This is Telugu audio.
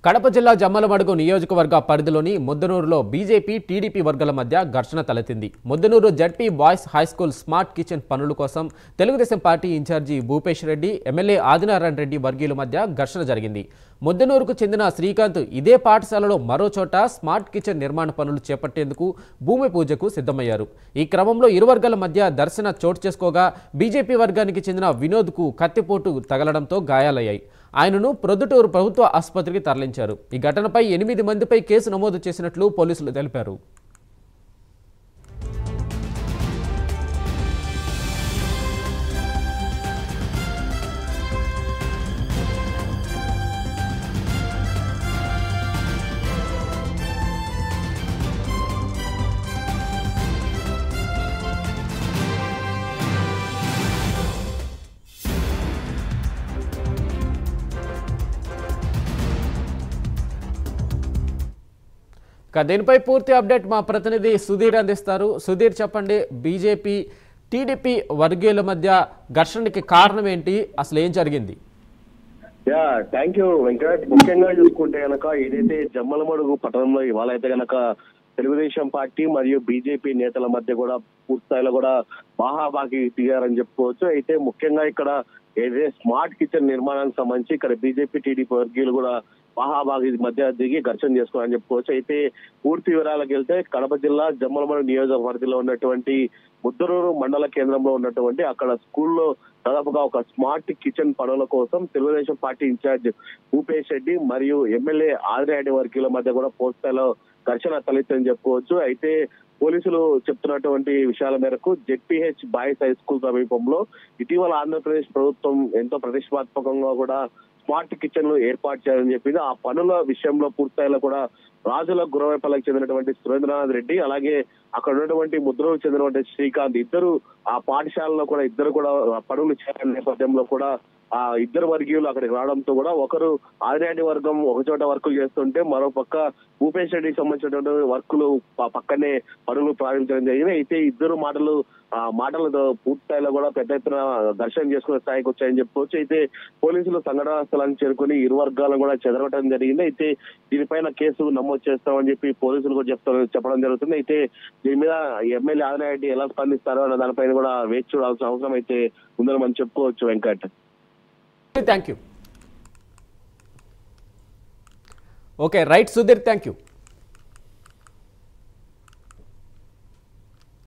కడప జిల్లా జమ్మలమడుగు నియోజకవర్గ పరిధిలోని ముద్దనూరులో బీజేపీ టీడీపీ వర్గాల మధ్య ఘర్షణ తలెత్తింది. Muddanur ZP boys high school smart kitchen పనుల కోసం Telugu Desam party incharge Bhupesh Reddy, MLA Adinarayana Reddy వర్గీయుల మధ్య ఘర్షణ జరిగింది. ముద్దనూరుకు చెందిన శ్రీకాంత్ ఇదే పాఠశాలలో మరో చోట స్మార్ట్ కిచెన్ నిర్మాణ పనులు చేపట్టేందుకు భూమి పూజకు సిద్ధమయ్యారు. ఈ క్రమంలో ఇరు వర్గాల మధ్య ఘర్షణ చోటు చేసుకోగా బీజేపీ వర్గానికి చెందిన వినోద్కు కత్తిపోటు తగలడంతో గాయాలయ్యాయి. ఆయనను ప్రొద్దుటూరు ప్రభుత్వ ఆసుపత్రికి తరలించారు. ఈ ఘటనపై 8 మందిపై కేసు నమోదు చేసినట్లు పోలీసులు తెలిపారు. దీనిపై పూర్తి అప్డేట్ మా ప్రతినిధి సుధీర్ అందిస్తారు. సుధీర్, చెప్పండి, బీజేపీ టీడీపీ వర్గీయుల మధ్య ఘర్షణకి కారణం ఏంటి, అసలు ఏం జరిగింది? Thank you Venkat. ముఖ్యంగా చూసుకుంటే గనక ఏదైతే జమ్మలమడుగు పట్టణంలో ఇవాళ అయితే గనక తెలుగుదేశం పార్టీ మరియు బీజేపీ నేతల మధ్య కూడా పూర్తి స్థాయిలో కూడా బాహాబాగి దిగారని చెప్పుకోవచ్చు. అయితే ముఖ్యంగా ఇక్కడ ఏదైతే స్మార్ట్ కిచెన్ నిర్మాణానికి సంబంధించి ఇక్కడ బీజేపీ టీడీపీ వర్గీయులు కూడా బాహాబాగి మధ్య దిగి ఘర్షణ చేసుకోవాలని చెప్పుకోవచ్చు. అయితే పూర్తి వివరాలకు వెళ్తే కడప జిల్లా జమ్మలమడుగు నియోజకవర్గంలో ఉన్నటువంటి ముద్దనూరు మండల కేంద్రంలో ఉన్నటువంటి అక్కడ స్కూల్లో దాదాపుగా ఒక స్మార్ట్ కిచెన్ పనుల కోసం తెలుగుదేశం పార్టీ ఇన్ఛార్జ్ భూపేష్ రెడ్డి మరియు ఎమ్మెల్యే ఆదినారాయణ వర్గీయుల మధ్య కూడా పూర్తిస్థాయిలో ఘర్షణ తలెత్తని చెప్పుకోవచ్చు. అయితే పోలీసులు చెప్తున్నటువంటి విషయాల మేరకు జెడ్పీహెచ్ బాయ్స్ హై స్కూల్ సమీపంలో ఇటీవల ఆంధ్రప్రదేశ్ ప్రభుత్వం ఎంతో ప్రతిష్టాత్మకంగా కూడా స్మార్ట్ కిచెన్లు ఏర్పాటు చేయాలని చెప్పింది. ఆ పనుల విషయంలో పూర్తిస్థాయిలో కూడా రాజుల గురవేపల్లికి చెందినటువంటి సురేంద్రనాథ్ రెడ్డి, అలాగే అక్కడ ఉన్నటువంటి ముద్రలకు చెందినటువంటి శ్రీకాంత్ ఇద్దరు ఆ పాఠశాలలో కూడా ఇద్దరు కూడా పనులు చేయాలనే నేపథ్యంలో కూడా ఆ ఇద్దరు వర్గీయులు అక్కడికి రావడంతో కూడా ఒకరు ఆదినారాయణ వర్గం ఒక చోట వర్కులు చేస్తుంటే మరో పక్క భూపేష్ రెడ్డికి సంబంధించినటువంటి వర్కులు పక్కనే పనులు ప్రారంభించడం జరిగింది. అయితే ఇద్దరు మాటలతో పూర్తి స్థాయిలో కూడా పెద్ద ఎత్తున దర్శనం చేసుకునే స్థాయికి వచ్చాయని చెప్పుకోవచ్చు. అయితే పోలీసులు సంఘటనా స్థలానికి చేరుకుని ఇరు వర్గాలను కూడా చెదరగొట్టడం జరిగింది. అయితే దీనిపైన కేసు నమోదు చేస్తామని చెప్పి పోలీసులు కూడా చెప్పడం జరుగుతుంది. అయితే దీని మీద ఎమ్మెల్యే ఆదినారాయణ రెడ్డి ఎలా స్పందిస్తారో అన్న దానిపైన కూడా వేచి చూడాల్సిన అవసరం అయితే ఉందని మనం చెప్పుకోవచ్చు Venkat. Thank you. Okay, right Sudheer, thank you.